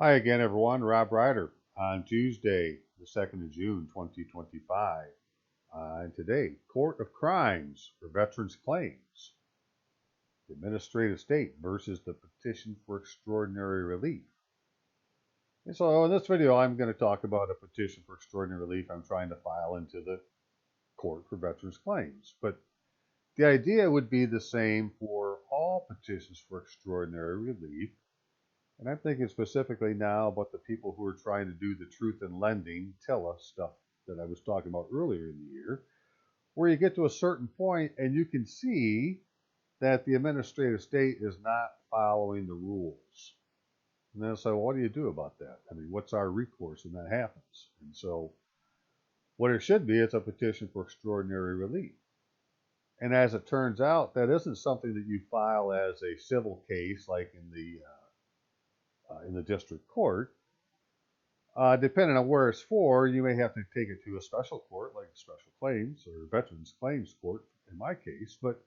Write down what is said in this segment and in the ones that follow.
Hi again, everyone. Rob Ryder on Tuesday, the 2nd of June, 2025. And today, Court of Crimes for Veterans Claims, the administrative state versus the petition for extraordinary relief. And so in this video, I'm going to talk about a petition for extraordinary relief I'm trying to file into the Court for Veterans Claims. But the idea would be the same for all petitions for extraordinary relief. And I'm thinking specifically now about the people who are trying to do the truth in lending, TILA stuff that I was talking about earlier in the year, where you get to a certain point and you can see that the administrative state is not following the rules. And then so what do you do about that? I mean, what's our recourse when that happens? And so what it should be is a petition for extraordinary relief. And as it turns out, that isn't something that you file as a civil case like in the district court. Depending on where it's for, you may have to take it to a special court like special claims or veterans claims court in my case. But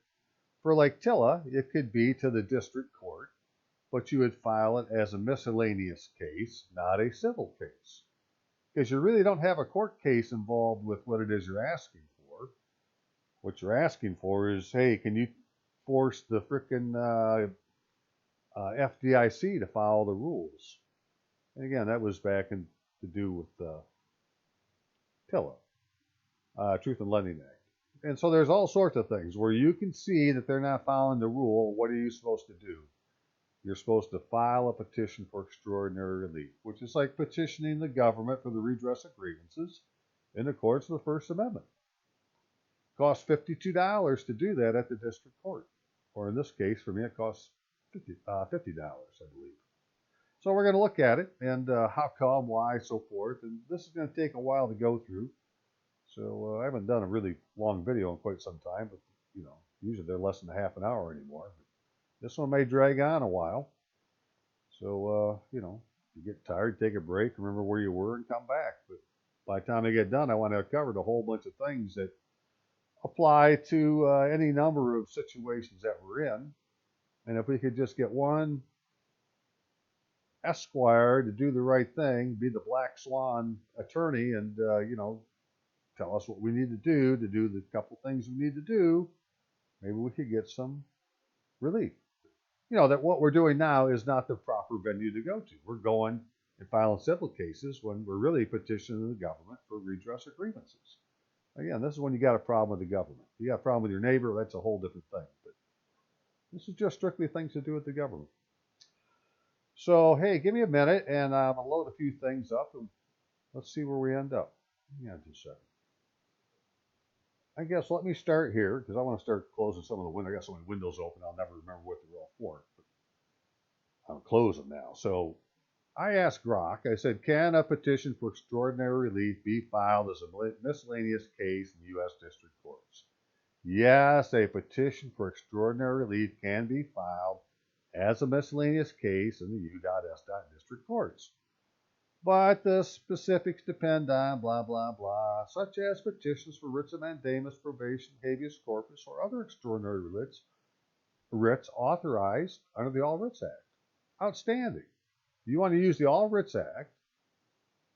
for like TILA, it could be to the district court, but you would file it as a miscellaneous case, not a civil case, because you really don't have a court case involved with what it is you're asking for. What you're asking for is, hey, can you force the frickin' FDIC to follow the rules? And again, that was back in to do with TILA, Truth in Lending Act. And so there's all sorts of things where you can see that they're not following the rule. What are you supposed to do? You're supposed to file a petition for extraordinary relief, which is like petitioning the government for the redress of grievances in accordance with the First Amendment. It costs $52 to do that at the district court. Or in this case, for me, it costs $50, I believe. So we're going to look at it and how come, why, so forth. And this is going to take a while to go through. So I haven't done a really long video in quite some time, but usually they're less than a half an hour anymore. But this one may drag on a while. So, you get tired, take a break, remember where you were, and come back. But by the time I get done, I want to have covered a whole bunch of things that apply to any number of situations that we're in. And if we could just get one Esquire to do the right thing, be the black swan attorney, and tell us what we need to do the couple things we need to do, maybe we could get some relief. That what we're doing now is not the proper venue to go to. We're going and filing civil cases when we're really petitioning the government for redress of grievances. Again, this is when you got a problem with the government. If you got a problem with your neighbor, that's a whole different thing. But this is just strictly things to do with the government. So, hey, give me a minute, and I'll load a few things up, and let's see where we end up. Yeah, just a second. I guess let me start here, because I want to start closing some of the windows. I got so many windows open, I'll never remember what they're all for. But I'll close them now. So I asked Grok, I said, can a petition for extraordinary relief be filed as a miscellaneous case in the U.S. District Courts? Yes, a petition for extraordinary relief can be filed as a miscellaneous case in the U.S. District Courts. But the specifics depend on blah, blah, blah, such as petitions for writs of mandamus, probation, habeas corpus, or other extraordinary writs authorized under the All Writs Act. Outstanding. If you want to use the All Writs Act,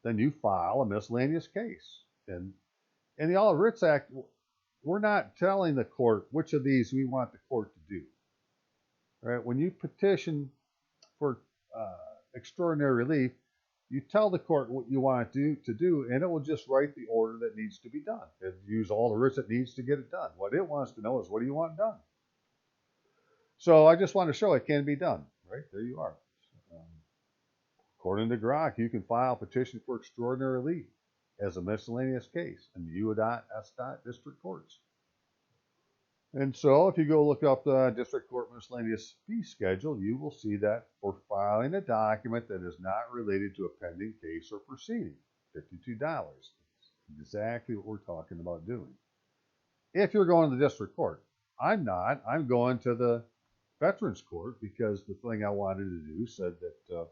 then you file a miscellaneous case. And in the All Writs Act, we're not telling the court which of these we want the court to do. Right? When you petition for extraordinary relief, you tell the court what you want it to do, and it will just write the order that needs to be done. It use all the writs it needs to get it done. What it wants to know is, what do you want done? So I just want to show it can be done. Right? There you are. According to Grok, you can file a petition for extraordinary relief as a miscellaneous case in the U.S. District Courts. And so if you go look up the District Court Miscellaneous Fee Schedule, you will see that for filing a document that is not related to a pending case or proceeding, $52. That's exactly what we're talking about doing. If you're going to the District Court, I'm not. I'm going to the Veterans Court because the thing I wanted to do said that,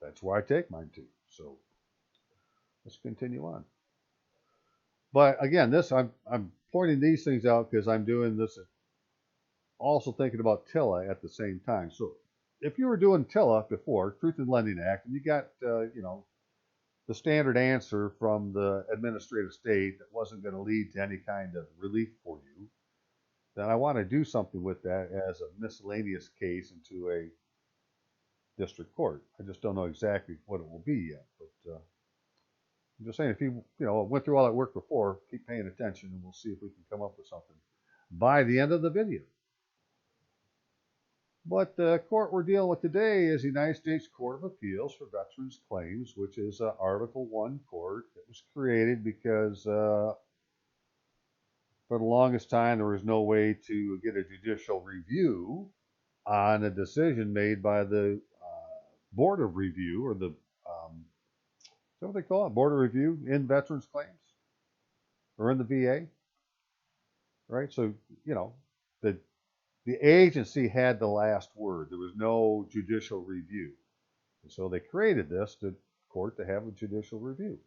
that's where I take mine to. So let's continue on. But again, I'm pointing these things out because I'm doing this also thinking about TILA at the same time. So if you were doing TILA before, Truth in Lending Act, and you got, you know, the standard answer from the administrative state that wasn't going to lead to any kind of relief for you, then I want to do something with that as a miscellaneous case into a district court. I just don't know exactly what it will be yet, but I'm just saying, if you went through all that work before, keep paying attention, and we'll see if we can come up with something by the end of the video. But the court we're dealing with today is the United States Court of Appeals for Veterans Claims, which is an Article I court that was created because for the longest time there was no way to get a judicial review on a decision made by the Board of Review, or the, is that what they call it? Board of Review in veterans claims, or in the VA, right? So, you know, the agency had the last word. There was no judicial review. And so they created this court to have a judicial review.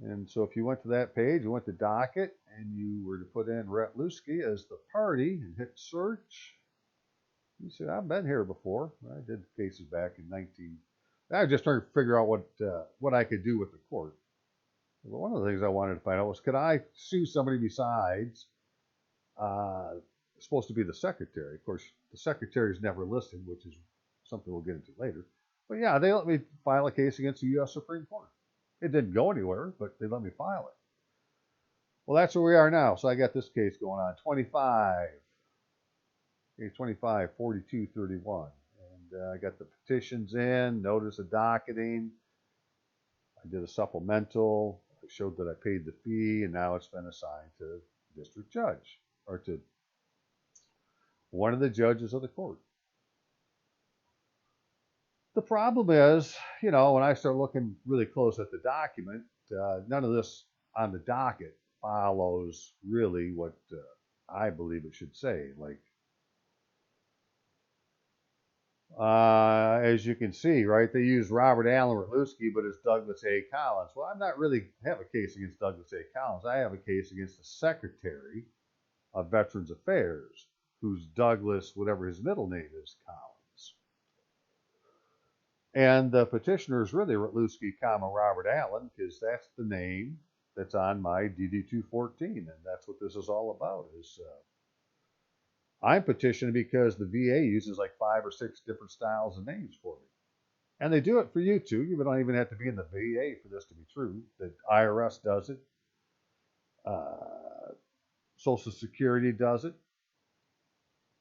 And so if you went to that page, you went to Docket, and you were to put in Retluski as the party and hit search, you said, I've been here before. I did cases back in I was just trying to figure out what I could do with the court. Well, one of the things I wanted to find out was, could I sue somebody besides supposed to be the secretary? Of course, the secretary is never listed, which is something we'll get into later. But yeah, they let me file a case against the U.S. Supreme Court. It didn't go anywhere, but they let me file it. Well, that's where we are now. So I got this case going on, 25-4231. And I got the petitions in, notice of docketing. I did a supplemental. I showed that I paid the fee, and now it's been assigned to the district judge, or to one of the judges of the court. The problem is, you know, when I start looking really close at the document, none of this on the docket follows really what I believe it should say. Like, as you can see, right, they use Robert Allen Retluski, but it's Douglas A. Collins. Well, I'm not really have a case against Douglas A. Collins. I have a case against the Secretary of Veterans Affairs, who's Douglas, whatever his middle name is, Collins. And the petitioner is really Retluski, Robert Allen, because that's the name that's on my DD-214, and that's what this is all about. Is I'm petitioning because the VA uses like 5 or 6 different styles of names for me, and they do it for you too. You don't even have to be in the VA for this to be true. The IRS does it. Social Security does it.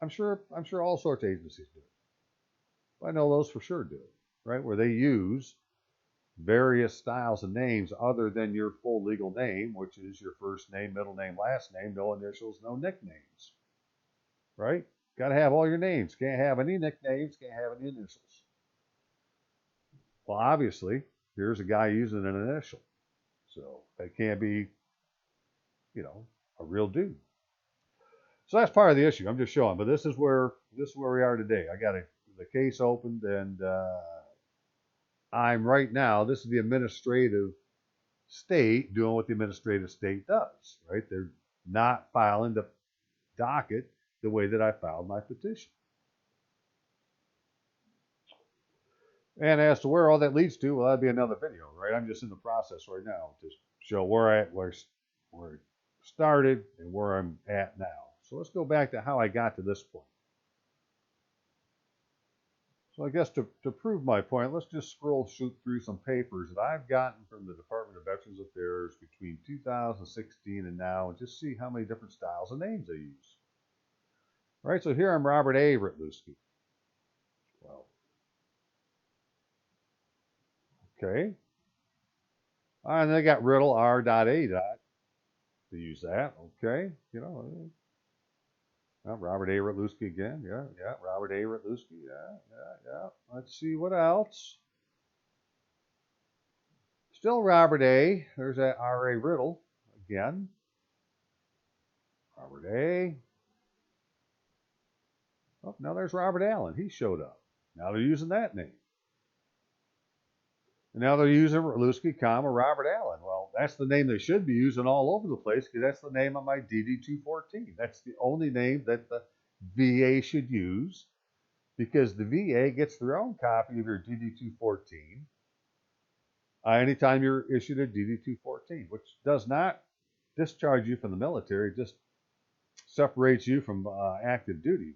I'm sure all sorts of agencies do it. I know those for sure do it, right? Where they use various styles of names other than your full legal name, which is your first name, middle name, last name, no initials, no nicknames, right? Got to have all your names. Can't have any nicknames, can't have any initials. Well, obviously, here's a guy using an initial. So that can't be, you know, a real dude. So that's part of the issue. I'm just showing, but this is where we are today. I got the case opened, and I'm right now. This is the administrative state doing what the administrative state does, right? They're not filing the docket the way that I filed my petition. And as to where all that leads to, well, that'd be another video, right? I'm just in the process right now to show where it started and where I'm at now. So let's go back to how I got to this point. So I guess to prove my point, let's just shoot through some papers that I've gotten from the Department of Veterans Affairs between 2016 and now, and just see how many different styles of names they use. All right, so here I'm Robert A. Retluski. Well, okay. And they got Riddle, R.A. to use that. Okay, you know. Robert A. Retluski again. Yeah. Robert A. Retluski. Yeah. Let's see what else. Still Robert A. There's that R.A. Riddle again. Robert A. Oh, now there's Robert Allen. He showed up. Now they're using that name. And now they're using Retluski, Robert Allen. Well, that's the name they should be using all over the place, because that's the name of my DD-214. That's the only name that the VA should use, because the VA gets their own copy of your DD-214 anytime you're issued a DD-214, which does not discharge you from the military, it just separates you from active duty.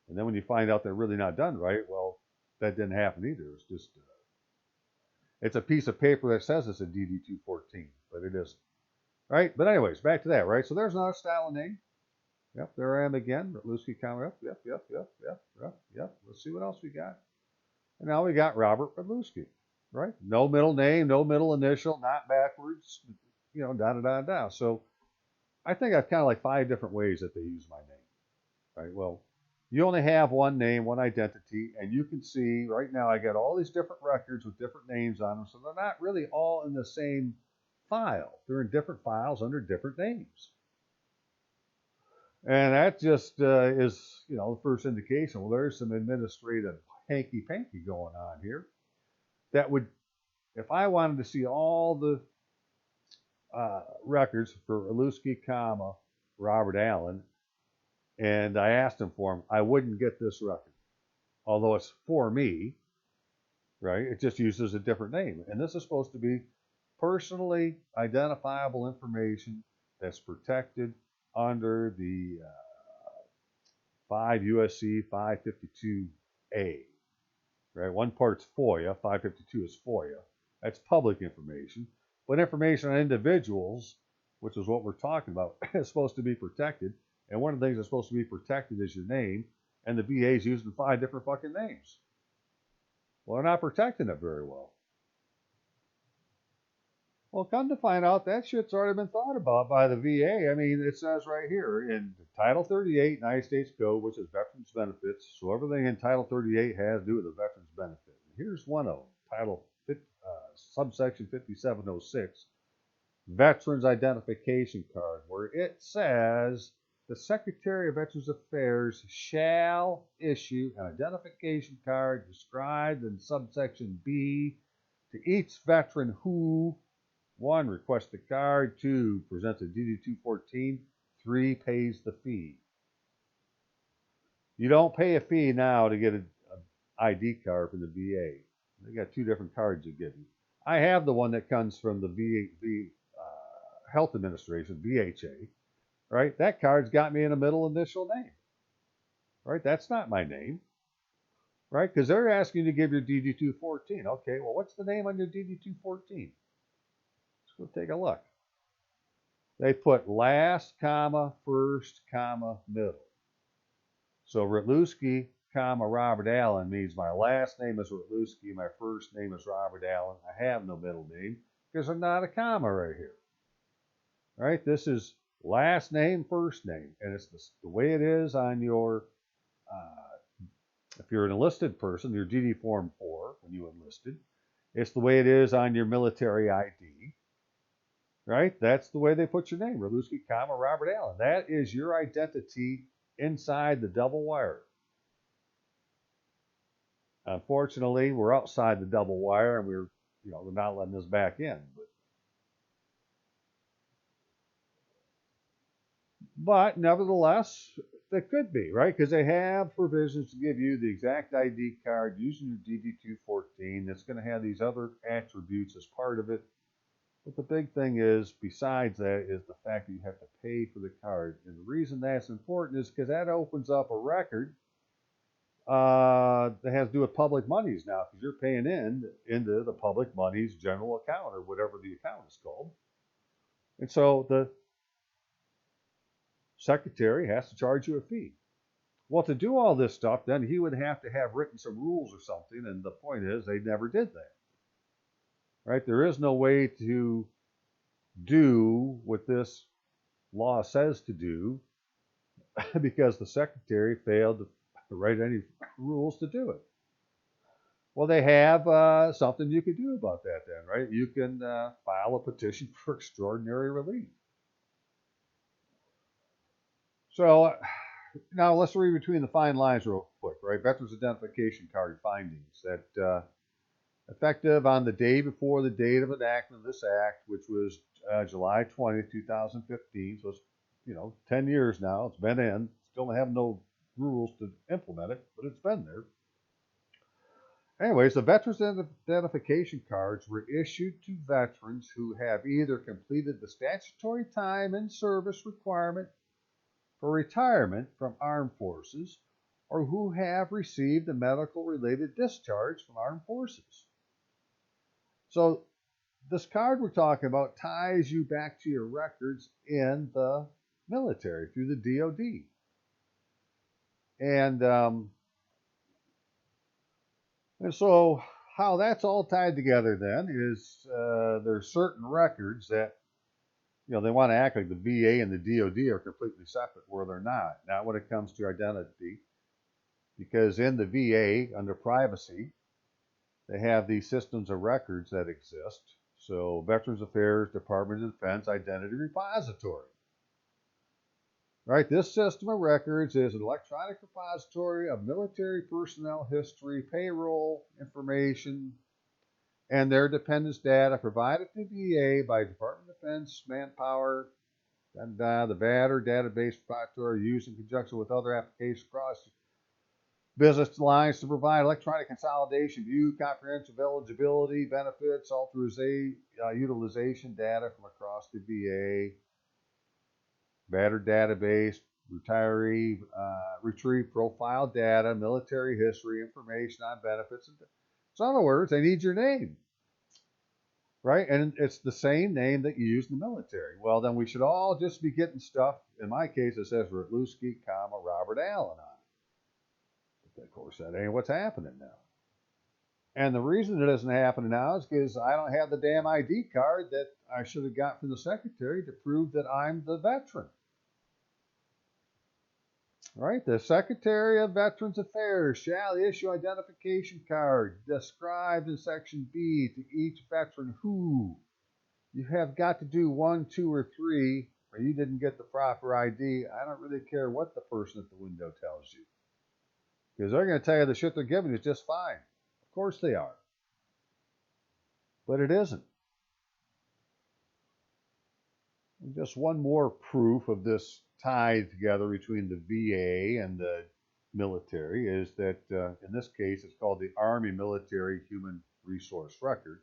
And then when you find out they're really not done right, well, that didn't happen either. It's just, it's a piece of paper that says it's a DD-214, but it isn't. Right? But anyways, back to that, right? So there's another style of name. Yep, there I am again. Rutluski, yep. Let's see what else we got. And now we got Robert Rutluski, right? No middle name, no middle initial, not backwards, da. So I think I've kind of like 5 different ways that they use my name, right? Well, you only have one name, one identity, and you can see right now I got all these different records with different names on them, so they're not really all in the same file. They're in different files under different names. And that just is, the first indication. Well, there's some administrative hanky-panky going on here. That would, if I wanted to see all the records for Rutluski, Robert Allen, and I asked him for them, I wouldn't get this record. Although it's for me, right? It just uses a different name. And this is supposed to be personally identifiable information that's protected under the 5 USC 552A, right? One part's FOIA, 552 is FOIA. That's public information. But information on individuals, which is what we're talking about, is supposed to be protected. And one of the things that's supposed to be protected is your name. And the VA is using 5 different fucking names. Well, they're not protecting it very well. Well, come to find out, that shit's already been thought about by the VA. I mean, it says right here in Title 38 United States Code, which is Veterans Benefits. So everything in Title 38 has to do with the Veterans Benefit. Here's one of them, subsection 5706, Veterans Identification Card, where it says the Secretary of Veterans Affairs shall issue an identification card described in subsection B to each veteran who 1. Requests the card. 2. Presents a DD-214. 3. Pays the fee. You don't pay a fee now to get an ID card from the VA. They got 2 different cards you give you. I have the one that comes from the Health Administration, VHA. Right? That card's got me in a middle initial name. Right? That's not my name. Right? Because they're asking you to give your DD-214. Okay, well, what's the name on your DD-214? We'll take a look. They put last, first, middle. So Rutluski, Robert Allen means my last name is Rutluski, my first name is Robert Allen. I have no middle name because there's not a comma right here. All right, this is last name, first name, and it's the way it is on your, if you're an enlisted person, your DD Form 4 when you enlisted. It's the way it is on your military ID. Right? That's the way they put your name, Rutluski, Robert Allen. That is your identity inside the double wire. Unfortunately, we're outside the double wire, and they're not letting us back in. But nevertheless, that could be, right? Because they have provisions to give you the exact ID card using your DD-214 that's going to have these other attributes as part of it. But the big thing is, besides that, is the fact that you have to pay for the card. And the reason that's important is because that opens up a record that has to do with public monies now, because you're paying into the public monies general account, or whatever the account is called. And so the secretary has to charge you a fee. Well, to do all this stuff, then he would have to have written some rules or something, and the point is they never did that. Right? There is no way to do what this law says to do because the secretary failed to write any rules to do it. Well, they have something you can do about that then, right? You can file a petition for extraordinary relief. So now let's read between the fine lines real quick, right? Veterans Identification Card findings that effective on the day before the date of enactment of this act, which was July 20th, 2015. So it's, 10 years now. It's been in. Still have no rules to implement it, but it's been there. Anyways, the Veterans Identification Cards were issued to veterans who have either completed the statutory time and service requirement for retirement from armed forces or who have received a medical-related discharge from armed forces. So this card we're talking about ties you back to your records in the military through the DoD. And so how that's all tied together then is there's certain records that, they want to act like the VA and the DoD are completely separate, where they're not when it comes to identity, because in the VA, under privacy, they have these systems of records that exist. So Veterans Affairs, Department of Defense, Identity Repository. Right, this system of records is an electronic repository of military personnel history, payroll information, and their dependents data provided to VA by Department of Defense, Manpower, the VADR database repository used in conjunction with other applications across business lines to provide electronic consolidation, view, comprehensive eligibility, benefits, authorization, utilization data from across the VA. VADR database, retiree, retrieve profile data, military history, information on benefits. So in other words, they need your name, right? And it's the same name that you use in the military. Well, then we should all just be getting stuff. In my case, it says Rutluski, Robert Allen on it. But of course, that ain't what's happening now. And the reason it isn't happening now is because I don't have the damn ID card that I should have got from the secretary to prove that I'm the veteran. Right, the Secretary of Veterans Affairs shall issue identification card described in Section B to each veteran who you have got to do 1, 2, or 3, or you didn't get the proper ID. I don't really care what the person at the window tells you, because they're going to tell you the shit they're giving you is just fine. Of course they are, but it isn't. And just one more proof of this tied together between the VA and the military is that in this case it's called the Army Military Human Resource Record.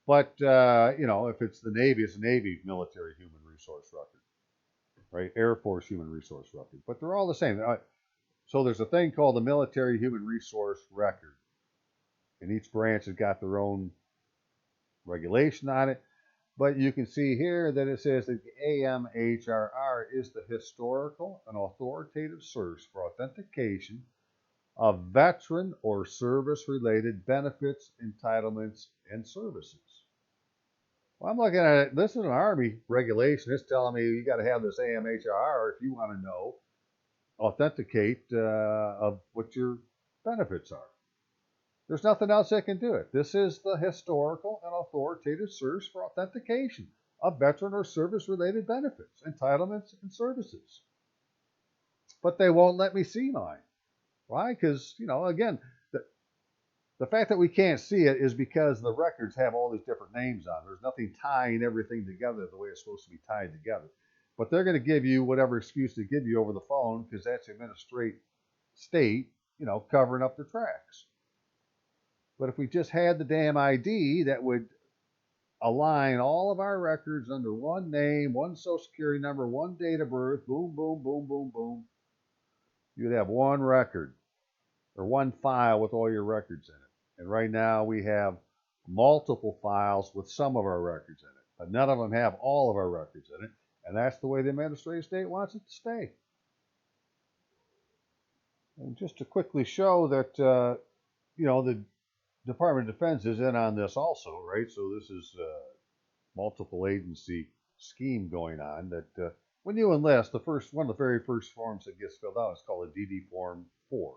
But if it's the Navy, it's the Navy Military Human Resource Record, right? Air Force Human Resource Record. But they're all the same. So there's a thing called the Military Human Resource Record, and each branch has got their own regulation on it. But you can see here that it says that the AMHRR is the historical and authoritative source for authentication of veteran or service-related benefits, entitlements, and services. Well, I'm looking at it. This is an Army regulation. It's telling me you got to have this AMHRR if you want to know, authenticate of what your benefits are. There's nothing else that can do it. This is the historical and authoritative source for authentication of veteran or service-related benefits, entitlements, and services. But they won't let me see mine. Why? Because, again, the fact that we can't see it is because the records have all these different names on it. There's nothing tying everything together the way it's supposed to be tied together. But they're going to give you whatever excuse they give you over the phone because that's administrative state, covering up their tracks. But if we just had the damn ID that would align all of our records under one name, one social security number, one date of birth, boom, boom, boom, boom, boom, you'd have one record or one file with all your records in it. And right now we have multiple files with some of our records in it, but none of them have all of our records in it. And that's the way the administrative state wants it to stay. And just to quickly show that, the Department of Defense is in on this also, right? So this is a multiple agency scheme going on that when you enlist, one of the very first forms that gets filled out is called a DD Form 4.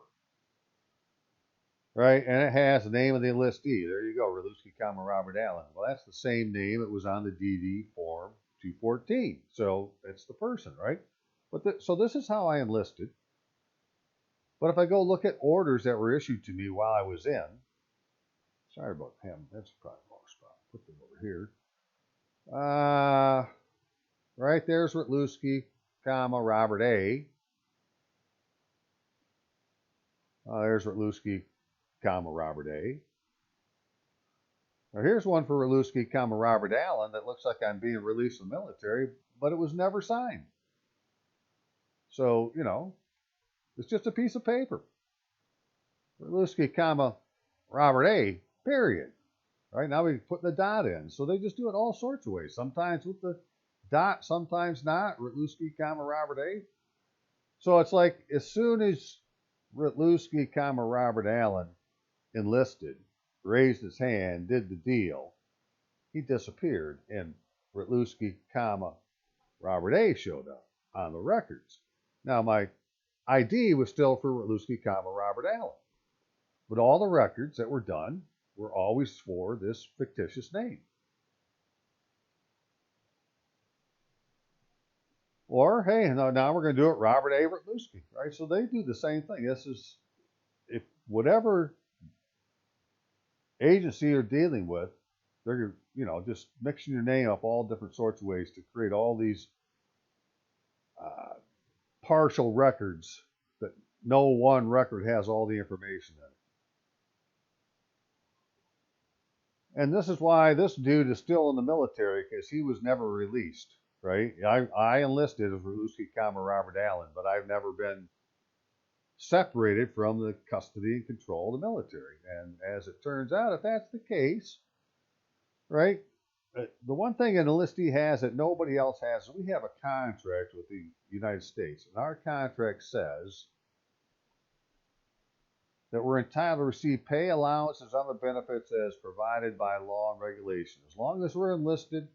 Right? And it has the name of the enlistee. There you go, Rutluski, Robert Allen. Well, that's the same name it was on the DD Form 214. So it's the person, right? So this is how I enlisted. But if I go look at orders that were issued to me while I was in, sorry about him. That's probably the wrong spot. Put them over here. Right there's Rutluski, Robert A. There's Rutluski, Robert A. Now here's one for Rutluski, Robert Allen that looks like I'm being released from the military, but it was never signed. So, it's just a piece of paper. Rutluski, Robert A, period. Right, now we put the dot in. So they just do it all sorts of ways. Sometimes with the dot, sometimes not. Rutluski, Robert A. So it's like as soon as Rutluski, Robert Allen enlisted, raised his hand, did the deal, he disappeared, and Rutluski, Robert A showed up on the records. Now my ID was still for Rutluski, Robert Allen, but all the records that were done were always for this fictitious name. Or, hey, now we're going to do it Robert A. Rutluski, right? So they do the same thing. This is, if whatever agency you're dealing with, they're, just mixing your name up all different sorts of ways to create all these partial records that no one record has all the information in it. And this is why this dude is still in the military, because he was never released, right? I enlisted as Rutluski, Robert Allen, but I've never been separated from the custody and control of the military. And as it turns out, if that's the case, right, the one thing an enlistee has that nobody else has is we have a contract with the United States. And our contract says that we're entitled to receive pay, allowances, and other benefits as provided by law and regulation. As long as we're enlisted,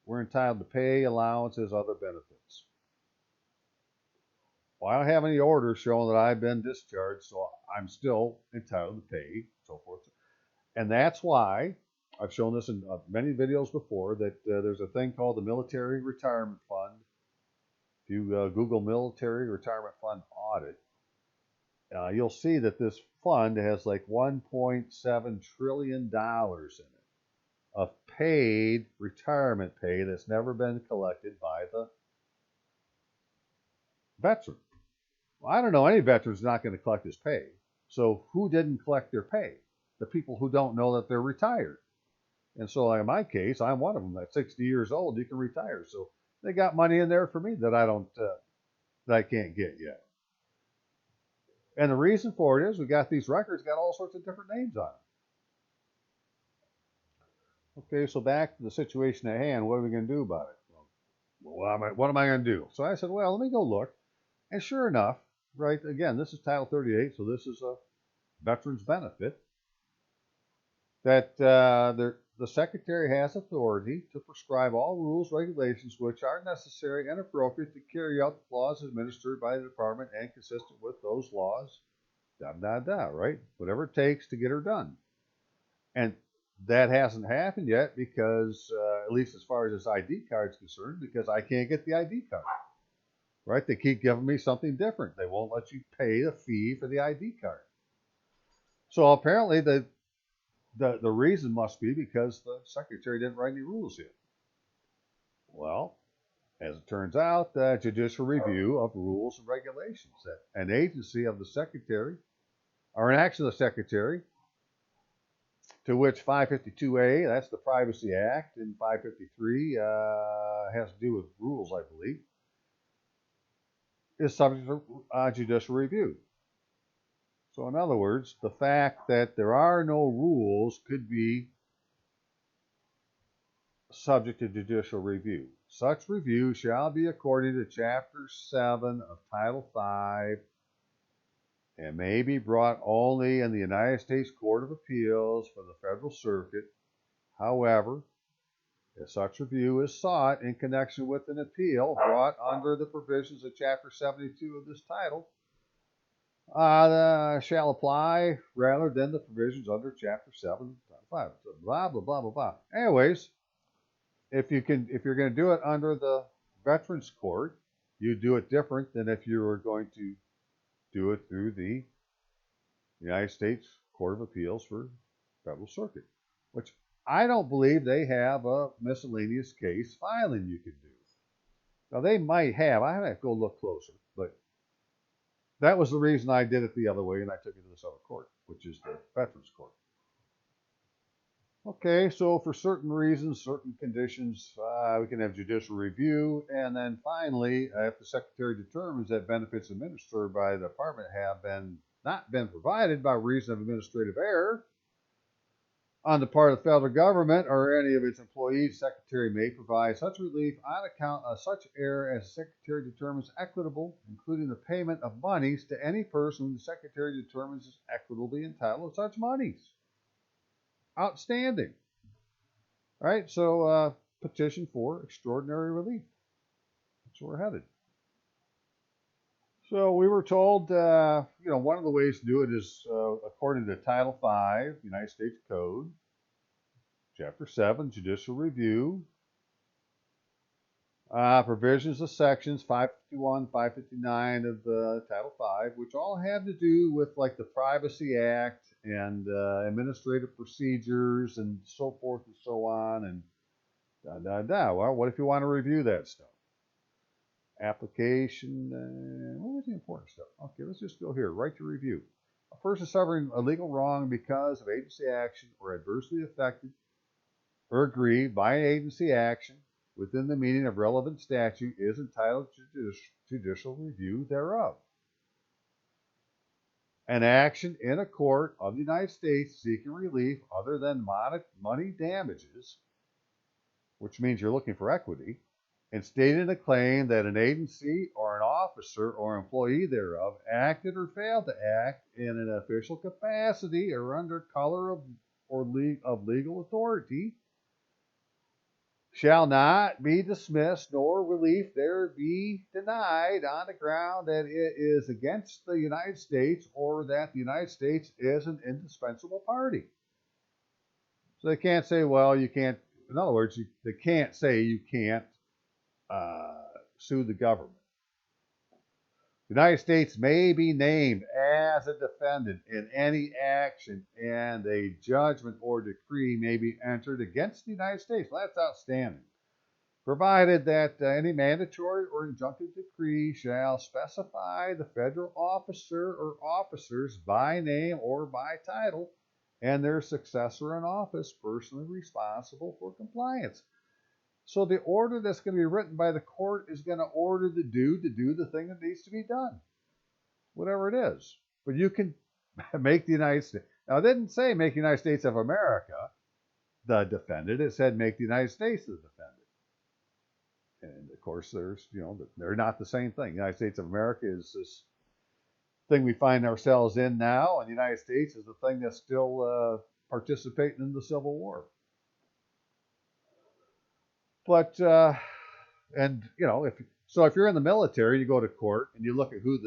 we're entitled to pay, allowances, other benefits. Well, I don't have any orders showing that I've been discharged, so I'm still entitled to pay, so forth. And that's why I've shown this in many videos before, that there's a thing called the Military Retirement Fund. If you Google Military Retirement Fund audit, you'll see that this fund has like $1.7 trillion in it of paid retirement pay that's never been collected by the veteran. Well, I don't know any veteran's not going to collect his pay. So who didn't collect their pay? The people who don't know that they're retired. And so in my case, I'm one of them. At 60 years old, you can retire. So they got money in there for me that I can't get yet. And the reason for it is we got these records, got all sorts of different names on them. Okay, so back to the situation at hand. What are we going to do about it? Well, what am I going to do? So I said, well, let me go look. And sure enough, right, again, this is Title 38, so this is a veteran's benefit, that the Secretary has authority to prescribe all rules, regulations which are necessary and appropriate to carry out the laws administered by the Department and consistent with those laws, right? Whatever it takes to get her done. And that hasn't happened yet because, at least as far as this ID card is concerned, because I can't get the ID card, right? They keep giving me something different. They won't let you pay the fee for the ID card. So apparently the reason must be because the Secretary didn't write any rules yet. Well, as it turns out, judicial review of rules and regulations, that an agency of the Secretary, or an action of the Secretary, to which 552A, that's the Privacy Act, and 553 has to do with rules, I believe, is subject to judicial review. So in other words, the fact that there are no rules could be subject to judicial review. Such review shall be according to Chapter 7 of Title 5 and may be brought only in the United States Court of Appeals for the Federal Circuit. However, if such review is sought in connection with an appeal brought under the provisions of Chapter 72 of this title, shall apply rather than the provisions under Chapter 7, 5, blah, blah, blah, blah, blah. Anyways, if you're going to do it under the Veterans Court, you do it different than if you were going to do it through the United States Court of Appeals for Federal Circuit, which I don't believe they have a miscellaneous case filing you can do. Now, they might have. I have to go look closer, but that was the reason I did it the other way, and I took it to this other court, which is the Veterans Court. Okay, so for certain reasons, certain conditions, we can have judicial review, and then finally, if the Secretary determines that benefits administered by the department have not been provided by reason of administrative error on the part of the federal government or any of its employees, the Secretary may provide such relief on account of such error as the Secretary determines equitable, including the payment of monies to any person whom the Secretary determines is equitably entitled to such monies. Outstanding. All right, so petition for extraordinary relief. That's where we're headed. So we were told, one of the ways to do it is according to Title V, United States Code, Chapter 7, Judicial Review, provisions of sections 551, 559 of Title V, which all have to do with like the Privacy Act and administrative procedures and so forth and so on, and Well, what if you want to review that stuff? Application, what was the important stuff? Okay, let's just go here. Right to review. A person suffering a legal wrong because of agency action or adversely affected or aggrieved by an agency action within the meaning of relevant statute is entitled to judicial review thereof. An action in a court of the United States seeking relief other than money damages, which means you're looking for equity, and stating a claim that an agency or an officer or employee thereof acted or failed to act in an official capacity or under color of legal authority shall not be dismissed, nor relief there be denied on the ground that it is against the United States or that the United States is an indispensable party. So they can't say, well, you can't, in other words, they can't say you can't sue the government. The United States may be named as a defendant in any action, and a judgment or decree may be entered against the United States. Well, that's outstanding. Provided that any mandatory or injunctive decree shall specify the federal officer or officers by name or by title and their successor in office personally responsible for compliance. So the order that's going to be written by the court is going to order the dude to do the thing that needs to be done, whatever it is. But you can make the United States. Now, it didn't say make the United States of America the defendant. It said make the United States the defendant. And of course, they're not the same thing. The United States of America is this thing we find ourselves in now, and the United States is the thing that's still participating in the Civil War. But if you're in the military, you go to court and you look at who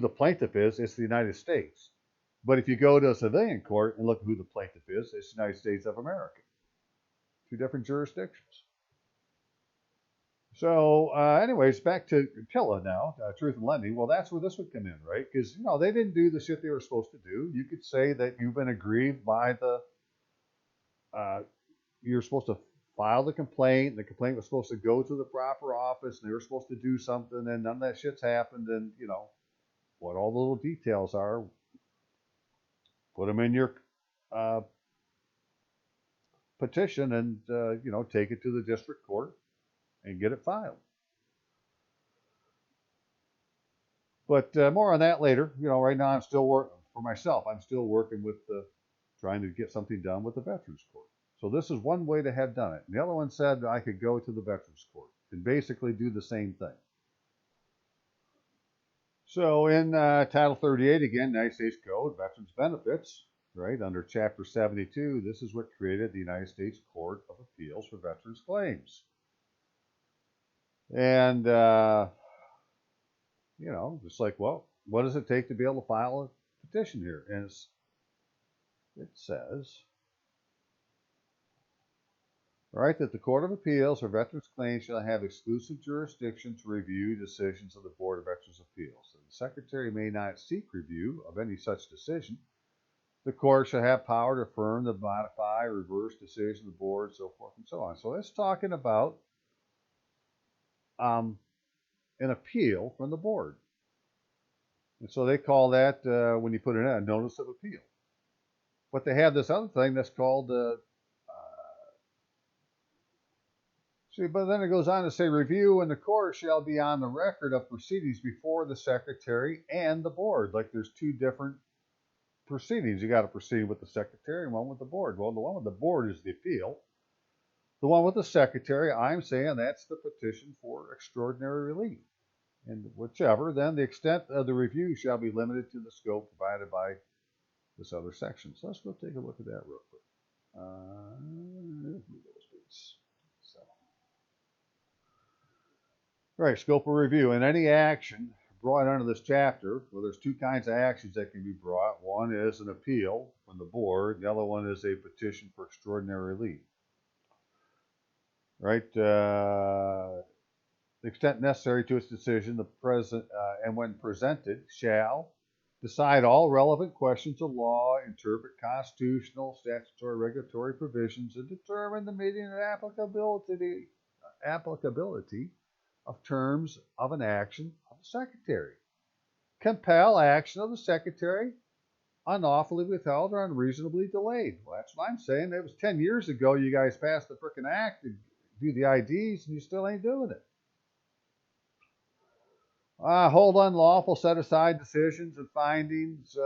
the plaintiff is. It's the United States. But if you go to a civilian court and look at who the plaintiff is, it's the United States of America. Two different jurisdictions. So, anyways, back to TILA now, truth in lending. Well, that's where this would come in, right? Because they didn't do the shit they were supposed to do. You could say that you've been aggrieved by you're supposed to file the complaint. The complaint was supposed to go to the proper office, and they were supposed to do something, and none of that shit's happened. And what all the little details are, put them in your petition, and take it to the district court and get it filed. But more on that later. Right now I'm still working for myself. I'm still working with trying to get something done with the Veterans Court. So this is one way to have done it. And the other one said I could go to the Veterans Court and basically do the same thing. So in Title 38, again, United States Code, Veterans Benefits, right, under Chapter 72, this is what created the United States Court of Appeals for Veterans Claims. And, just like, well, what does it take to be able to file a petition here? And it says, right, that the Court of Appeals for Veterans Claims shall have exclusive jurisdiction to review decisions of the Board of Veterans Appeals. And the Secretary may not seek review of any such decision. The court shall have power to affirm, to modify, or reverse decision of the board, so forth and so on. So it's talking about an appeal from the board. And so they call that, when you put it in, a notice of appeal. But they have this other thing that's called, but then it goes on to say, review in the court shall be on the record of proceedings before the secretary and the board. Like there's two different proceedings. You got to proceed with the secretary and one with the board. Well, the one with the board is the appeal. The one with the secretary, I'm saying that's the petition for extraordinary relief. And whichever, then the extent of the review shall be limited to the scope provided by this other section. So let's go take a look at that real quick. Right, scope of review. In any action brought under this chapter, well, there's two kinds of actions that can be brought. One is an appeal from the board. The other one is a petition for extraordinary relief. Right, the extent necessary to its decision, the president, and when presented, shall decide all relevant questions of law, interpret constitutional, statutory, regulatory provisions, and determine the meaning and applicability of terms of an action of the secretary. Compel action of the secretary unlawfully withheld or unreasonably delayed. Well, that's what I'm saying. It was 10 years ago you guys passed the frickin' act to do the IDs, and you still ain't doing it. Hold unlawful, set aside decisions and findings,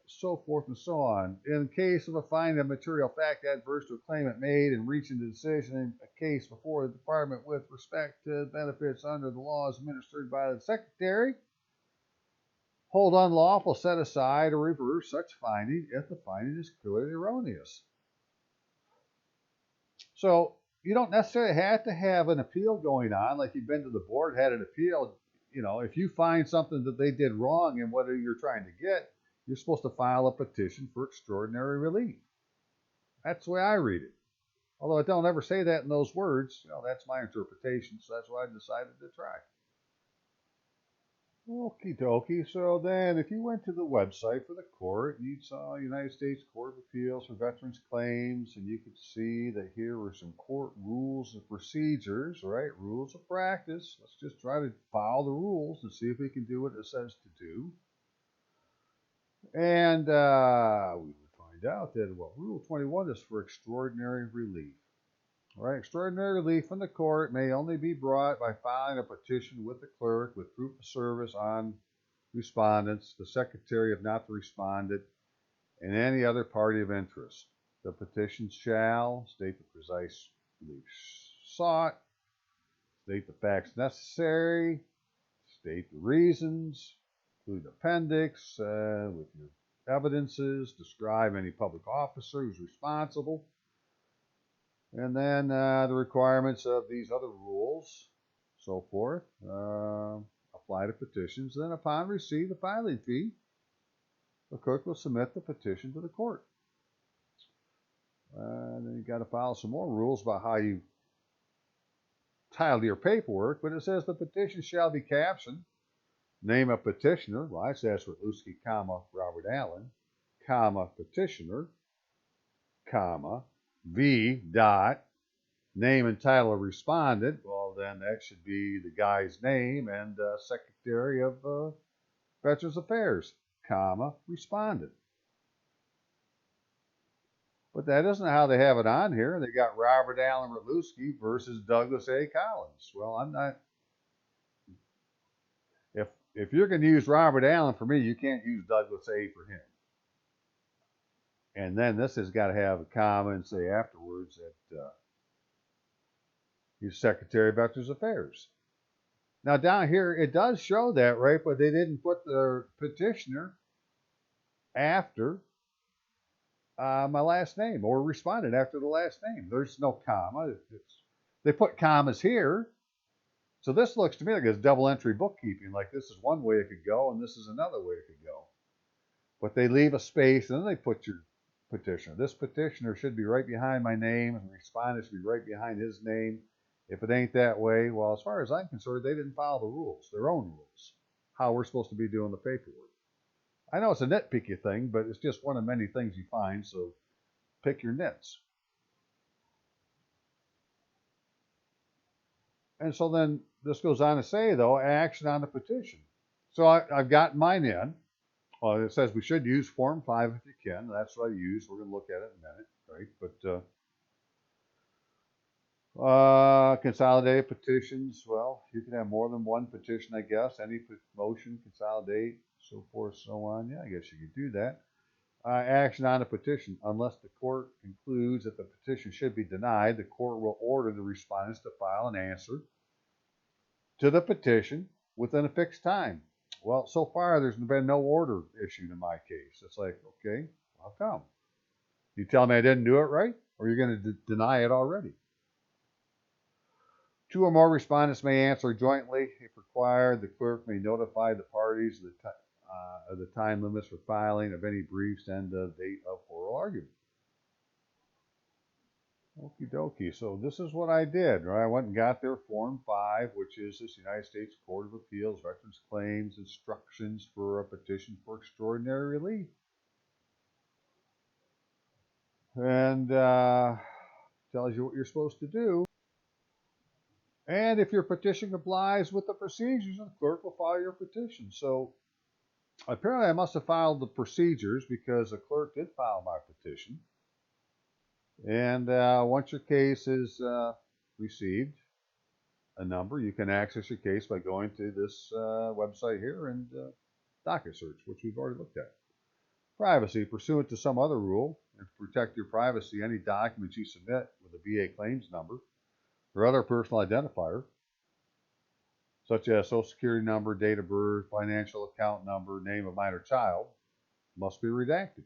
so forth and so on. In case of a finding of material fact adverse to a claimant made and reaching the decision in a case before the department with respect to benefits under the laws administered by the secretary, hold unlawful, set aside, or reverse such finding if the finding is clearly erroneous. So you don't necessarily have to have an appeal going on, like you've been to the board, had an appeal. You know, if you find something that they did wrong in whatever you're trying to get, you're supposed to file a petition for extraordinary relief. That's the way I read it. Although it don't ever say that in those words, you know, that's my interpretation, so that's what I decided to try. Okie dokie. So then if you went to the website for the court, you saw United States Court of Appeals for Veterans Claims, and you could see that here were some court rules and procedures, right? Rules of practice. Let's just try to follow the rules and see if we can do what it says to do. And we would find out that, well, Rule 21 is for extraordinary relief. Right, extraordinary relief from the court may only be brought by filing a petition with the clerk with proof of service on respondents, the secretary if not the respondent, and any other party of interest. The petition shall state the precise relief sought, state the facts necessary, state the reasons, include appendix with your evidences, describe any public officer who's responsible. And then the requirements of these other rules, so forth, apply to petitions. Then upon receipt of the filing fee, the clerk will submit the petition to the court. And then you got to file some more rules about how you title your paperwork. But it says the petition shall be captioned, name of petitioner. Well, I say that's Rutluski, comma, Robert Allen, comma, petitioner, comma, V. Dot, name and title of respondent. Well, then that should be the guy's name and Secretary of Veterans Affairs, comma, respondent. But that isn't how they have it on here. They got Robert Allen Rutluski versus Douglas A. Collins. Well, I'm not. If you're going to use Robert Allen for me, you can't use Douglas A. for him. And then this has got to have a comma and say afterwards that he's Secretary of Veterans Affairs. Now down here, it does show that, right? But they didn't put the petitioner after my last name or respondent after the last name. There's no comma. They put commas here. So this looks to me like it's double entry bookkeeping. Like this is one way it could go and this is another way it could go. But they leave a space and then they put your petitioner. This petitioner should be right behind my name and the respondent should be right behind his name. If it ain't that way, well, as far as I'm concerned, they didn't follow the rules, their own rules, how we're supposed to be doing the paperwork. I know it's a nitpicky thing, but it's just one of many things you find, so pick your nits. And so then this goes on to say, though, action on the petition. So I've gotten mine in. Well, it says we should use Form 5 if you can. That's what I use. We're going to look at it in a minute, right? But consolidated petitions, well, you can have more than one petition, I guess. Any motion, consolidate, so forth, so on. Yeah, I guess you could do that. Action on a petition. Unless the court concludes that the petition should be denied, the court will order the respondents to file an answer to the petition within a fixed time. Well, so far there's been no order issued in my case. It's like, okay, how come? You tell me I didn't do it right, or you're going to deny it already? 2 or more respondents may answer jointly. If required, the clerk may notify the parties of the time limits for filing of any briefs and the date of oral argument. Okie dokie. So this is what I did, right? I went and got their Form 5, which is this United States Court of Appeals Veterans Claims Instructions for a Petition for Extraordinary Relief. And tells you what you're supposed to do. And if your petition complies with the procedures, the clerk will file your petition. So apparently I must have filed the procedures because the clerk did file my petition. And once your case is received a number, you can access your case by going to this website here and docket search, which we've already looked at. Privacy. Pursuant to some other rule, and to protect your privacy, any documents you submit with a VA claims number or other personal identifier, such as Social Security number, date of birth, financial account number, name of minor child, must be redacted.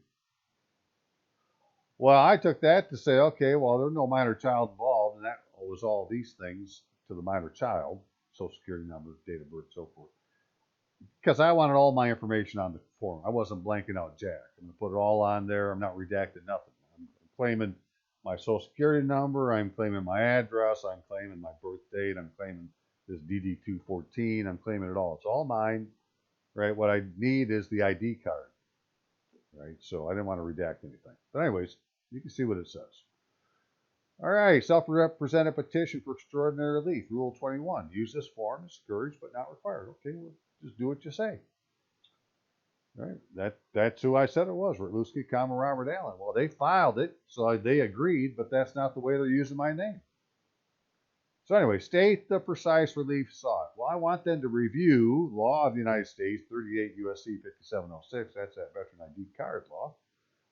Well, I took that to say, okay, well, there's no minor child involved, and that was all these things to the minor child, Social Security number, date of birth, so forth. Because I wanted all my information on the form. I wasn't blanking out jack. I'm going to put it all on there. I'm not redacting nothing. I'm claiming my Social Security number. I'm claiming my address. I'm claiming my birth date. I'm claiming this DD-214. I'm claiming it all. It's all mine, right? What I need is the ID card. Right, so I didn't want to redact anything. But anyways, you can see what it says. All right, self-represented petition for extraordinary relief, Rule 21. Use this form, discouraged but not required. Okay, well, just do what you say. Right, that's who I said it was, Rutluski, Robert Allen. Well, they filed it, so they agreed, but that's not the way they're using my name. So anyway, state the precise relief sought. Well, I want them to review law of the United States, 38 U.S.C. 5706, that's that Veteran I.D. card law,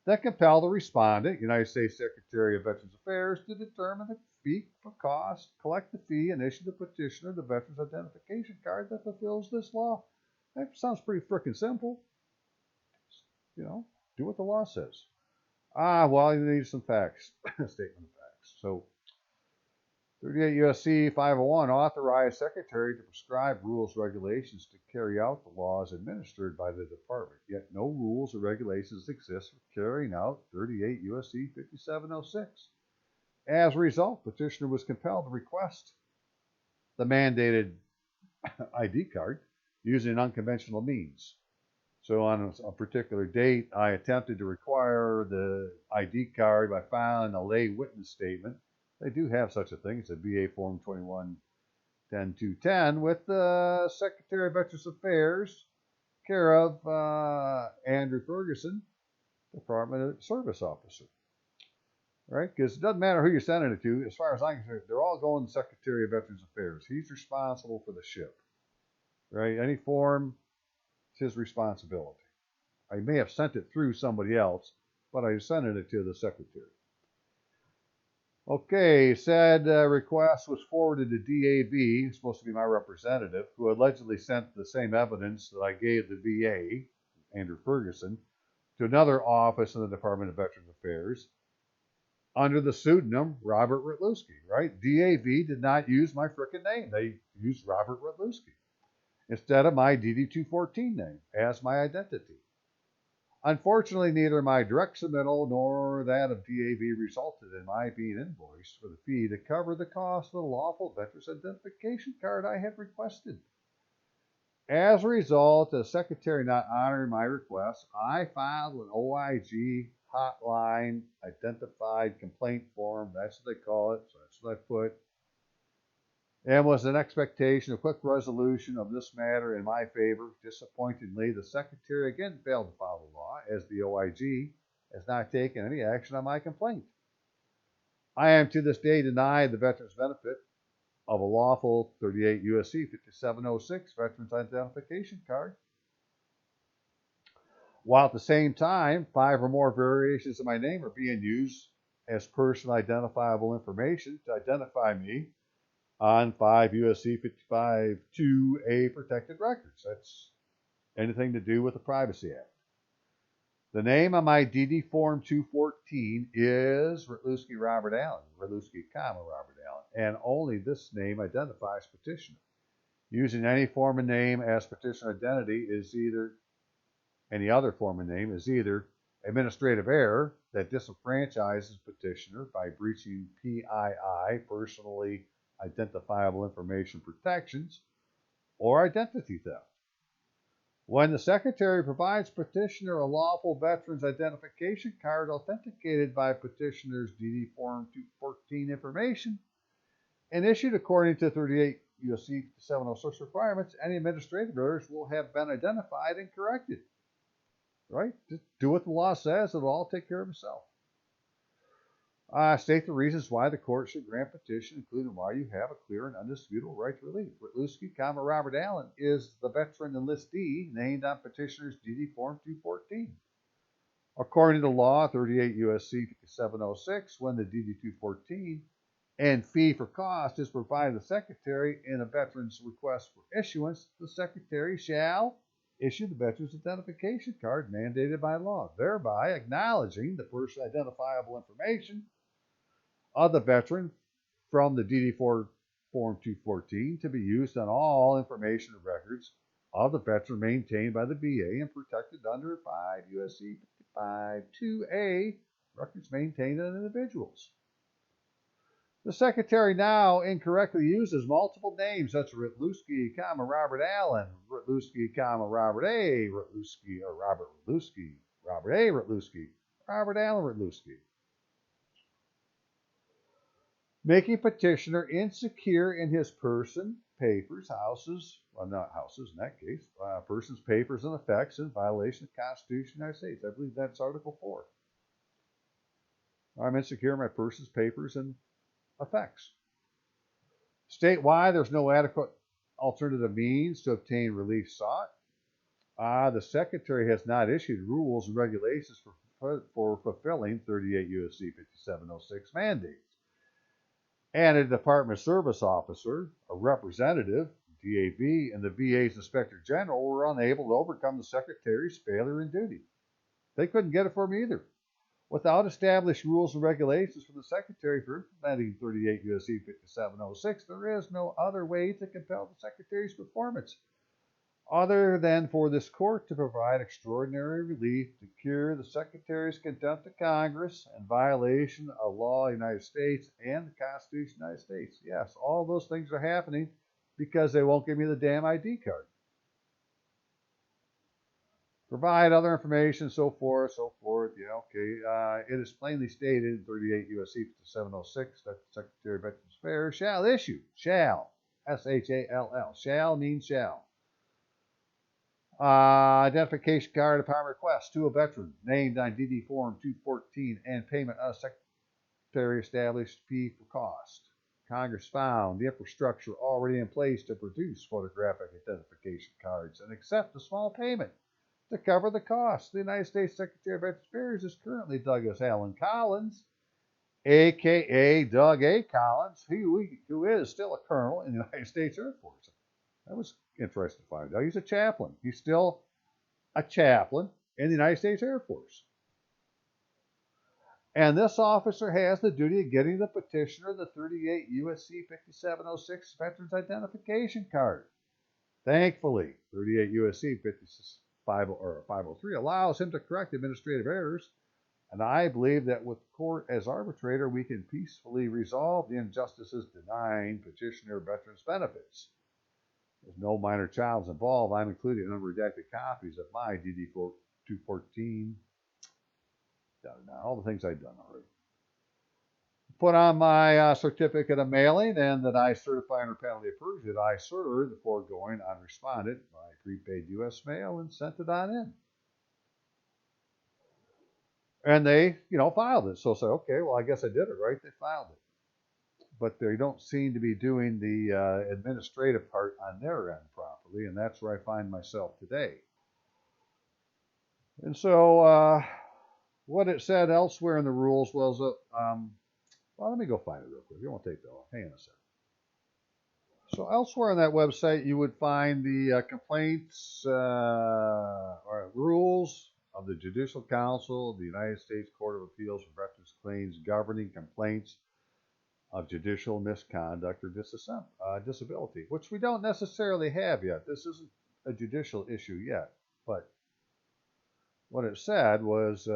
that compel the respondent, United States Secretary of Veterans Affairs, to determine the fee for cost, collect the fee, and issue the petitioner the Veterans Identification Card that fulfills this law. That sounds pretty frickin' simple. You know, do what the law says. Well, you need some facts, statement of facts. So, 38 U.S.C. 501, authorized secretary to prescribe rules, regulations to carry out the laws administered by the department. Yet no rules or regulations exist for carrying out 38 U.S.C. 5706. As a result, petitioner was compelled to request the mandated ID card using unconventional means. So on a particular date, I attempted to require the ID card by filing a lay witness statement. They do have such a thing. It's a VA Form 21-10-210 with the Secretary of Veterans Affairs, care of Andrew Ferguson, Department Service Officer. Right? Because it doesn't matter who you're sending it to. As far as I'm concerned, they're all going to the Secretary of Veterans Affairs. He's responsible for the ship. Right? Any form, it's his responsibility. I may have sent it through somebody else, but I sent it to the Secretary. Okay, said request was forwarded to DAV, supposed to be my representative, who allegedly sent the same evidence that I gave the VA, Andrew Ferguson, to another office in the Department of Veterans Affairs under the pseudonym Robert Rutluski, right? DAV did not use my frickin' name. They used Robert Rutluski instead of my DD-214 name as my identity. Unfortunately, neither my direct submittal nor that of DAV resulted in my being invoiced for the fee to cover the cost of the lawful Veterans Identification Card I had requested. As a result, the Secretary not honoring my request, I filed an OIG hotline identified complaint form. That's what they call it, so that's what I put. and was an expectation of quick resolution of this matter in my favor. Disappointingly, the Secretary again failed to follow the law, as the OIG has not taken any action on my complaint. I am to this day denied the veteran's benefit of a lawful 38 U.S.C. 5706 Veterans Identification Card, while at the same time 5 or more variations of my name are being used as personal identifiable information to identify me on 5 U.S.C. 55-2A protected records. That's anything to do with the Privacy Act. The name on my DD Form 214 is Rutluski Robert Allen, Rutluski, Robert Allen, and only this name identifies petitioner. Using any form of name as petitioner identity is either, any other form of name is either administrative error that disenfranchises petitioner by breaching PII, personally identifiable information protections, or identity theft. When the Secretary provides petitioner a lawful veteran's identification card authenticated by petitioner's DD Form 214 information and issued according to 38 U.S.C. 706 requirements, any administrative errors will have been identified and corrected. Right? Just do what the law says, it'll all take care of itself. State the reasons why the court should grant petition, including why you have a clear and undisputable right to relief. Rutluski, Robert Allen is the veteran enlistee named on petitioner's DD Form 214. According to law, 38 U.S.C. 5706, when the DD 214 and fee for cost is provided to the Secretary in a veteran's request for issuance, the Secretary shall issue the veteran's identification card mandated by law, thereby acknowledging the personally identifiable information of the veteran from the DD Form 214 to be used on all information and records of the veteran maintained by the VA and protected under 5 U.S.C. 55-2A, records maintained on individuals. The Secretary now incorrectly uses multiple names such as Rutluski, Robert Allen, Rutluski, Robert A, Rutluski, or Robert Rutluski, Robert A, Rutluski, Robert Allen Rutluski, making petitioner insecure in his person, papers, houses, well, not houses in that case, person's papers and effects in violation of the Constitution of the United States. I believe that's Article 4. I'm insecure in my person's papers and effects. State why there's no adequate alternative means to obtain relief sought. The Secretary has not issued rules and regulations for fulfilling 38 U.S.C. 5706 mandates. And a Department of Service officer, a representative, DAV, and the VA's Inspector General were unable to overcome the Secretary's failure in duty. They couldn't get it for me either. Without established rules and regulations from the Secretary for implementing 38 U.S.C. 5706, there is no other way to compel the Secretary's performance other than for this court to provide extraordinary relief to cure the Secretary's contempt of Congress and violation of law of the United States and the Constitution of the United States. Yes, all those things are happening because they won't give me the damn ID card. Provide other information, so forth. Yeah, okay. It is plainly stated in 38 U.S.C. 5706 that the Secretary of Veterans Affairs shall issue, S-H-A-L-L, shall means shall, identification card upon request to a veteran named on DD Form 214 and payment of Secretary established fee for cost. Congress found the infrastructure already in place to produce photographic identification cards and accept a small payment to cover the cost. The United States Secretary of Veterans Affairs is currently Douglas Allen Collins, a.k.a. Doug A. Collins, who is still a colonel in the United States Air Force. That was interesting to find out. He's a chaplain. He's still a chaplain in the United States Air Force. And this officer has the duty of getting the petitioner the 38 U.S.C. 5706 Veterans Identification Card. Thankfully, 38 U.S.C. 503 allows him to correct administrative errors, and I believe that with the court as arbitrator, we can peacefully resolve the injustices denying petitioner veterans benefits. There's no minor childs involved. I'm including unredacted copies of my DD 214. All the things I've done already. put on my certificate of mailing and that I certify under penalty of perjury that I served the foregoing unresponded by prepaid U.S. mail and sent it on in. And they, filed it. So I said, okay, well, I guess I did it right. They filed it. But they don't seem to be doing the administrative part on their end properly, and that's where I find myself today. And so what it said elsewhere in the rules was, well, let me go find it real quick. It won't take that long. Hang on a second. So elsewhere on that website, you would find the complaints or rules of the Judicial Council of the United States Court of Appeals for Veterans Claims governing complaints of judicial misconduct or disability, which we don't necessarily have yet. This isn't a judicial issue yet, but what it said was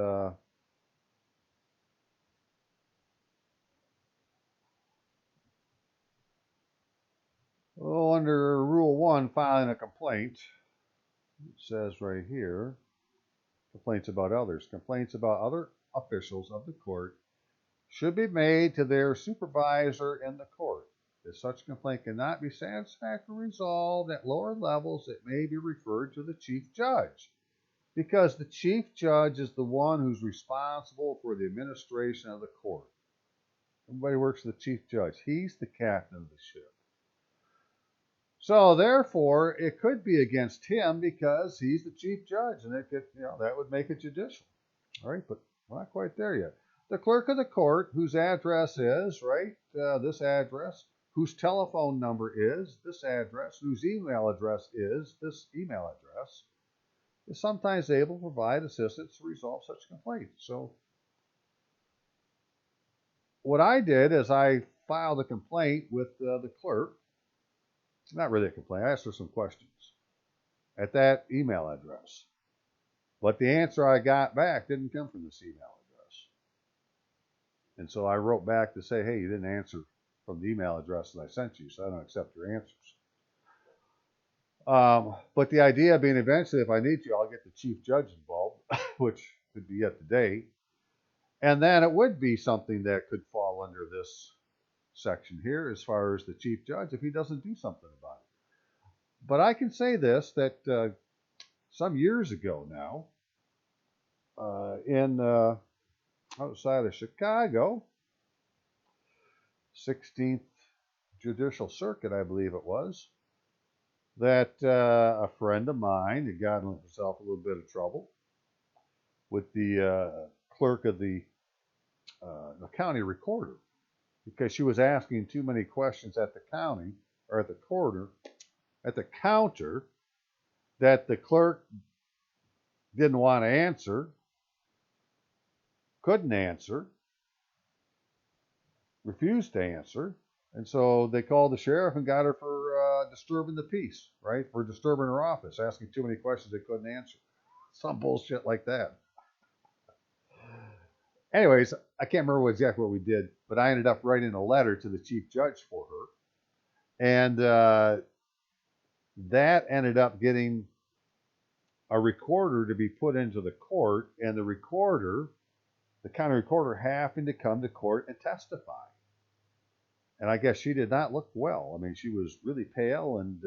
under Rule 1, filing a complaint, it says right here, complaints about others. Complaints about other officials of the court should be made to their supervisor in the court. If such complaint cannot be satisfactorily resolved at lower levels, it may be referred to the chief judge, because the chief judge is the one who's responsible for the administration of the court. Everybody works for the chief judge. He's the captain of the ship. So therefore, it could be against him because he's the chief judge, and it could, that would make it judicial. All right, but we're not quite there yet. The clerk of the court, whose address is, this address, whose telephone number is, this address, whose email address is, this email address, is sometimes able to provide assistance to resolve such complaints. So what I did is I filed a complaint with the clerk. Not really a complaint. I asked her some questions at that email address. But the answer I got back didn't come from this email address. And so I wrote back to say, hey, you didn't answer from the email address that I sent you, so I don't accept your answers. But the idea being eventually, if I need to, I'll get the chief judge involved, which could be yet today. And then it would be something that could fall under this section here as far as the chief judge if he doesn't do something about it. But I can say this, that some years ago now, in outside of Chicago, 16th Judicial Circuit, I believe it was, that a friend of mine had gotten himself a little bit of trouble with the clerk of the county recorder, because she was asking too many questions at the county, or at the counter, that the clerk didn't want to answer, couldn't answer, refused to answer, and so they called the sheriff and got her for disturbing the peace, for disturbing her office, asking too many questions they couldn't answer. Some bullshit like that. Anyways, I can't remember exactly what we did, but I ended up writing a letter to the chief judge for her. And that ended up getting a recorder to be put into the court, and the county recorder having to come to court and testify. And I guess she did not look well. I mean, she was really pale, and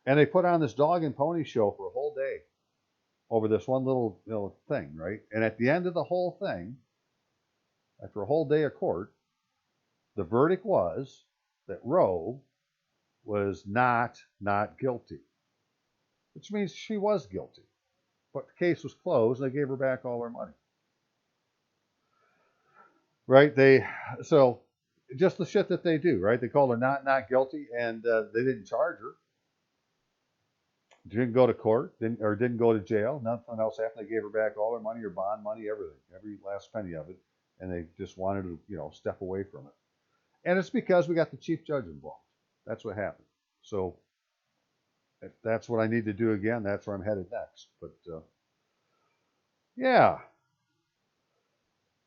they put on this dog and pony show for a whole day over this one little thing, right? And at the end of the whole thing, after a whole day of court, the verdict was that Roe was not guilty, which means she was guilty. But the case was closed, and they gave her back all her money. Right? So just the shit that they do, right? They called her not guilty, and they didn't charge her. Didn't go to court, didn't go to jail. Nothing else happened. They gave her back all her money, her bond money, everything, every last penny of it, and they just wanted to, step away from it. And it's because we got the chief judge involved. That's what happened. So if that's what I need to do again, that's where I'm headed next. But yeah.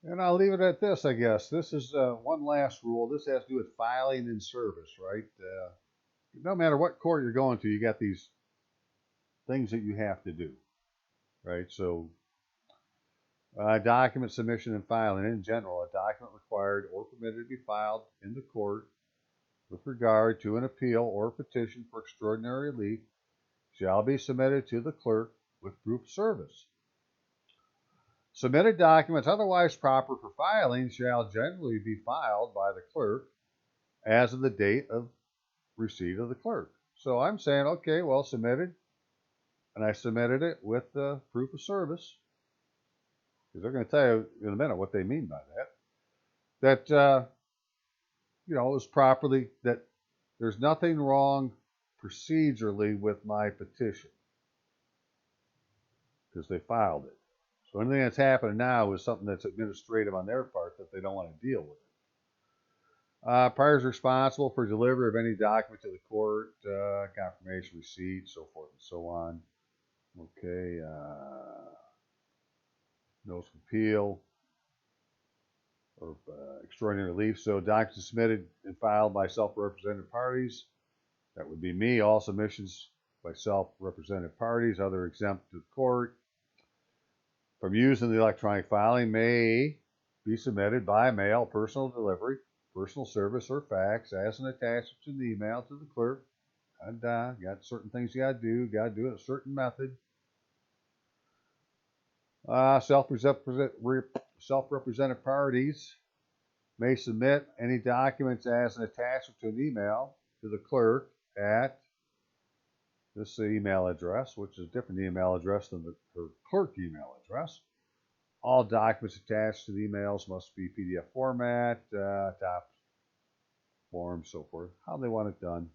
And I'll leave it at this, I guess. This is one last rule. This has to do with filing in service, right? No matter what court you're going to, you got these things that you have to do, right? So Document submission and filing. In general, a document required or permitted to be filed in the court with regard to an appeal or petition for extraordinary relief shall be submitted to the clerk with proof of service. Submitted documents otherwise proper for filing shall generally be filed by the clerk as of the date of receipt of the clerk. So I'm saying, okay, well, submitted, and I submitted it with the proof of service, because they're going to tell you in a minute what they mean by that. That, it was properly, that there's nothing wrong procedurally with my petition, because they filed it. So anything that's happening now is something that's administrative on their part that they don't want to deal with it. Prior is responsible for delivery of any document to the court, confirmation, receipt, so forth and so on. Okay, notice of appeal or extraordinary relief. So documents submitted and filed by self-represented parties. That would be me. All submissions by self-represented parties, other exempt to the court from using the electronic filing may be submitted by mail, personal delivery, personal service, or fax as an attachment to the email to the clerk. And got certain things you got to do. Got to do it in a certain method. Self-represented parties may submit any documents as an attachment to an email to the clerk at this email address, which is a different email address than her clerk email address. All documents attached to the emails must be PDF format, top form, so forth, how they want it done.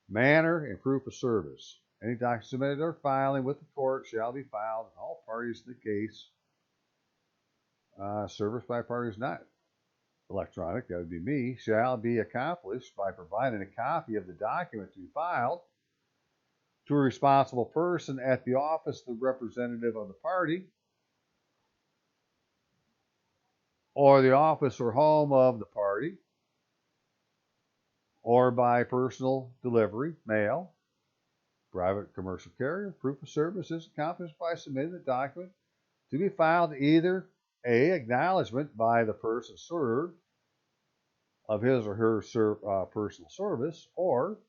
Manner and proof of service. Any document submitted or filing with the court shall be filed in all parties in the case. Service by parties not electronic, that would be me, shall be accomplished by providing a copy of the document to be filed to a responsible person at the office of the representative of the party or the office or home of the party, or by personal delivery, mail, private commercial carrier. Proof of service is accomplished by submitting the document to be filed either A, acknowledgement by the person served of his or her personal service, or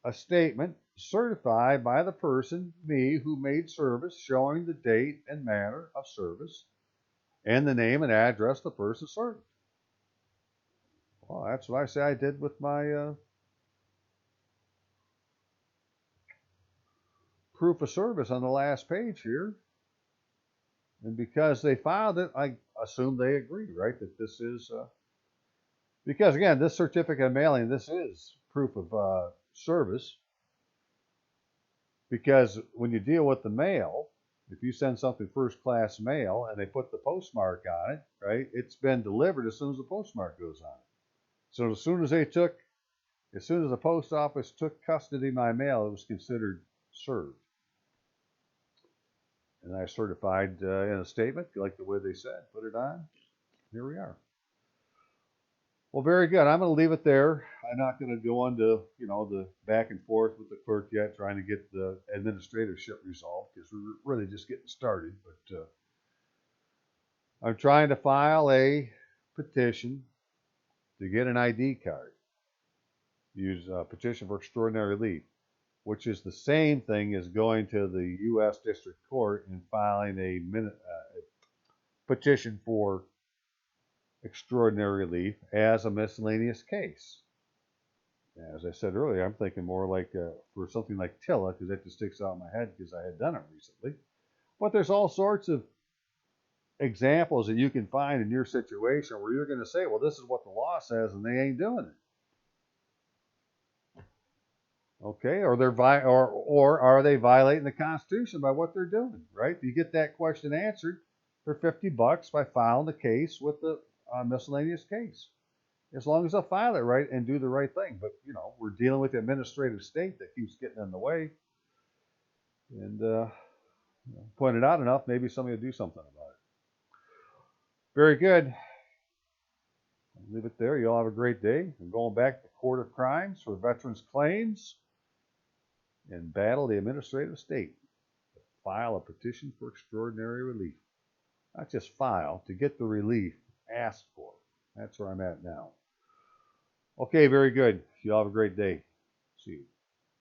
a statement certified by the person, me, who made service, showing the date and manner of service and the name and address of the person served. Well, that's what I say I did with my proof of service on the last page here. And because they filed it, I assume they agree, right, that this is, because again, this certificate of mailing, this is proof of service. Because when you deal with the mail, if you send something first class mail and they put the postmark on it, right, it's been delivered as soon as the postmark goes on it. So as soon as the post office took custody of my mail, it was considered served. And I certified in a statement, like the way they said, put it on. Here we are. Well, very good. I'm going to leave it there. I'm not going to go into, the back and forth with the clerk yet, trying to get the administratorship resolved, because we're really just getting started. But I'm trying to file a petition to get an ID card. Use a petition for extraordinary relief, which is the same thing as going to the U.S. District Court and filing a petition for extraordinary relief as a miscellaneous case. As I said earlier, I'm thinking more like for something like TILA, because that just sticks out in my head because I had done it recently. But there's all sorts of examples that you can find in your situation where you're going to say, well, this is what the law says, and they ain't doing it. Okay, or are they violating the Constitution by what they're doing? Right? You get that question answered for $50 by filing the case with the miscellaneous case, as long as I file it right and do the right thing. But we're dealing with the administrative state that keeps getting in the way, and point it out enough, maybe somebody will do something about it. Very good. I'll leave it there. You all have a great day. I'm going back to the Court of Crimes for veterans claims and battle the administrative state. file a petition for extraordinary relief. Not just file, to get the relief asked for. That's where I'm at now. Okay, very good. You all have a great day. See you.